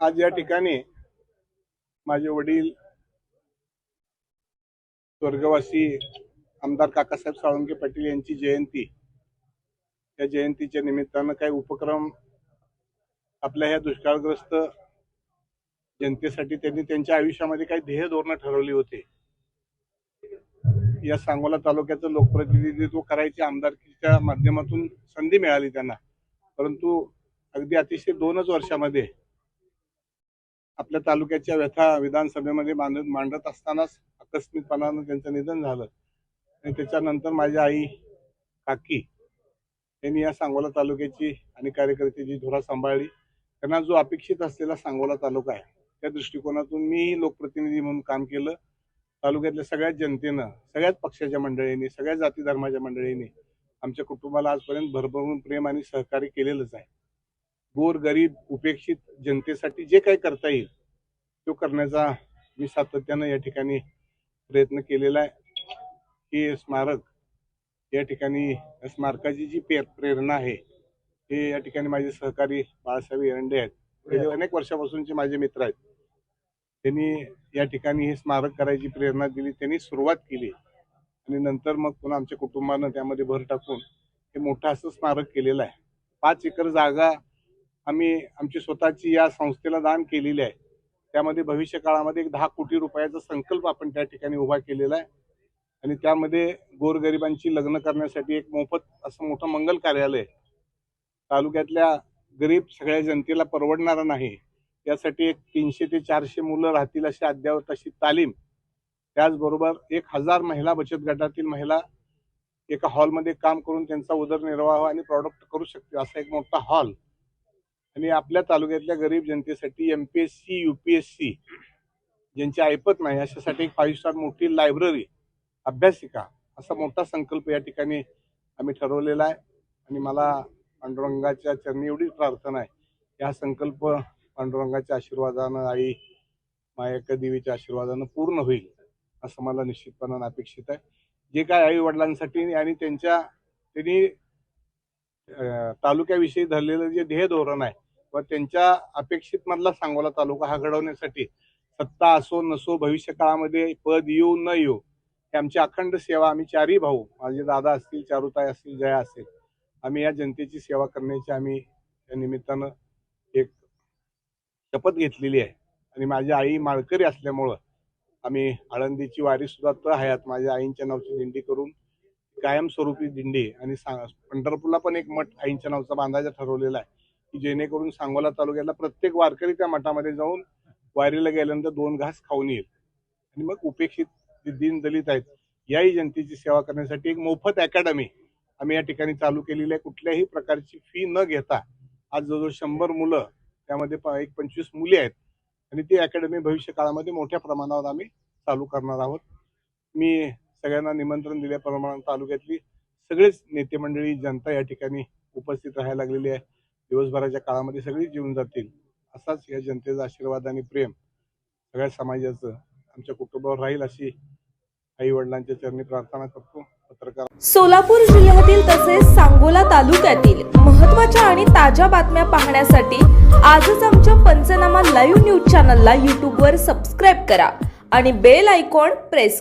आज या ठिकाणी माझे वडील स्वर्गवासी आमदार काकासाहेब साळुंखे पाटील यांची जयंती, या जयंतीच्या निमित्तानं काही उपक्रम आपल्या ह्या दुष्काळग्रस्त जनतेसाठी त्यांनी त्यांच्या आयुष्यामध्ये काही ध्येय धोरणं ठरवली होती। या सांगोला तालुक्याचं लोकप्रतिनिधित्व करायची आमदारकीच्या माध्यमातून संधी मिळाली त्यांना, परंतु अगदी अतिशय 2च वर्षामध्ये आपल्या तालुक्याच्या व्यथा विधानसभेमध्ये मांडत असतानाच आकस्मिकपणानं त्यांचं निधन झालं आणि त्याच्यानंतर माझी आई काकी यांनी या सांगोला तालुक्याची आणि कार्यकर्त्याची धुरा सांभाळली। त्यांना जो अपेक्षित असलेला सांगोला तालुका आहे त्या दृष्टिकोनातून मी लोकप्रतिनिधी म्हणून काम केलं। तालुक्यातल्या सगळ्याच जनतेनं, सगळ्याच पक्षाच्या मंडळींनी, सगळ्या जाती धर्माच्या मंडळींनी आमच्या कुटुंबाला आजपर्यंत भरभरून प्रेम आणि सहकार्य केलेलंच आहे। गोर गरीब उपेक्षित जनतेसाठी जे काही करता येईल तो करण्याचा मी सातत्यानं या ठिकाणी प्रयत्न केलेला आहे। ही स्मारक या ठिकाणी स्मारकाची जी प्रेरणा आहे हे या ठिकाणी माझे सहकारी बाळासाहेब एरंडे आहेत, ते अनेक वर्षापासूनचे माझे मित्र आहेत। त्यांनी या ठिकाणी हे स्मारक करायची प्रेरणा दिली, त्यांनी सुरुवात केली आणि नंतर मग पुन्हा आमच्या कुटुंबानं त्यामध्ये भर टाकून हे मोठं असं स्मारक केलेलं आहे। 5 एकर जागा आम्ही आमची स्वतःची या संस्थेला दान केलेली आहे। त्यामध्ये भविष्य काळामध्ये 10 कोटी रुपयाचा संकल्प आपण त्या ठिकाणी उभा केलेला आहे आणि त्यामध्ये गोरगरिबांची लग्न करण्यासाठी एक मोफत असं मोठं मंगल कार्यालय, तालुक्यातल्या गरीब सगळ्या जनतेला परवडणारा नाही यासाठी एक 300 ते 400 मुलं राहतील अशी अद्ययावत अशी तालीम, त्याचबरोबर 1000 महिला बचत गटातील महिला एका हॉलमध्ये काम करून त्यांचा उदरनिर्वाह आणि प्रॉडक्ट करू शकतील असा एक मोठा हॉल आणि आपल्या तालुक्यातल्या गरीब जनतेसाठी MPSC UPSC ज्यांची ऐपत नाही अशासाठी एक 5 स्टार मोठी लायब्ररी, अभ्यासिका असा मोठा संकल्प या ठिकाणी आम्ही ठरवलेला आहे आणि मला पांडुरंगाच्या चरणी एवढीच प्रार्थना आहे की हा संकल्प पांडुरंगाच्या आशीर्वादानं, आई मायका देवीच्या आशीर्वादानं पूर्ण होईल असं मला निश्चितपणानं अपेक्षित आहे। जे काय आई वडिलांसाठी आणि त्यांनी तालुक्याविषयी धरलेलं जे ध्येय धोरण आहे व त्यांच्या अपेक्षित मधला सांगोला तालुका हा घडवण्यासाठी सत्ता असो नसो, भविष्य काळामध्ये पद येऊ न येऊ, हे आमची अखंड सेवा, आम्ही 4ही भाऊ, माझे दादा असतील, चारुताई असतील, जया असेल, आम्ही या जनतेची सेवा करण्याची आम्ही या निमित्तानं एक शपथ घेतलेली आहे आणि माझी आई माळकरी असल्यामुळं आम्ही आळंदीची वारी सुद्धा हयात माझ्या आईंच्या नावाची दिंडी करून कायमस्वरूपी दिंडी आणि पंढरपूरला पण एक मठ आईंच्या नावाचा बांधायचा ठरवलेला आहे की जेणेकरून सांगोला तालुक्याला प्रत्येक वारकरी त्या मठामध्ये जाऊन वारीला गेल्यानंतर 2 घास खाऊन येईल आणि मग उपेक्षित जे दीन दलित आहेत याही जनतेची सेवा करण्यासाठी एक मोफत अकॅडमी आम्ही या ठिकाणी चालू केलेली आहे। कुठल्याही प्रकारची फी न घेता आज जवळजवळ 100 मुलं, त्यामध्ये 25 मुली आहेत आणि ती अकॅडमी भविष्य काळामध्ये मोठ्या प्रमाणावर आम्ही चालू करणार आहोत। मी सगळ्यांना निमंत्रण दिल्याप्रमाणे तालुक्यातली सगळेच नेते मंडळी, जनता या ठिकाणी उपस्थित राहायला लागलेली आहे। दिवसभराच्या काळामध्ये सगळी जीवन जातील असाच या जनतेचा आशीर्वाद आणि प्रेम सगळ्या समाजाचं आमच्या कुटुंबावर राहील अशी आई वडिलांच्या चरणी प्रार्थना करतो। पत्रकार सोलापूर जिल्ह्यातील तसेच सांगोला तालुक्यातील महत्त्वाच्या आणि ताज्या बातम्या पाहण्यासाठी आजच आमच्या पंचनामा लाईव्ह न्यूज चॅनलला YouTube वर सबस्क्राईब करा आणि बेल आयकॉन प्रेस करा।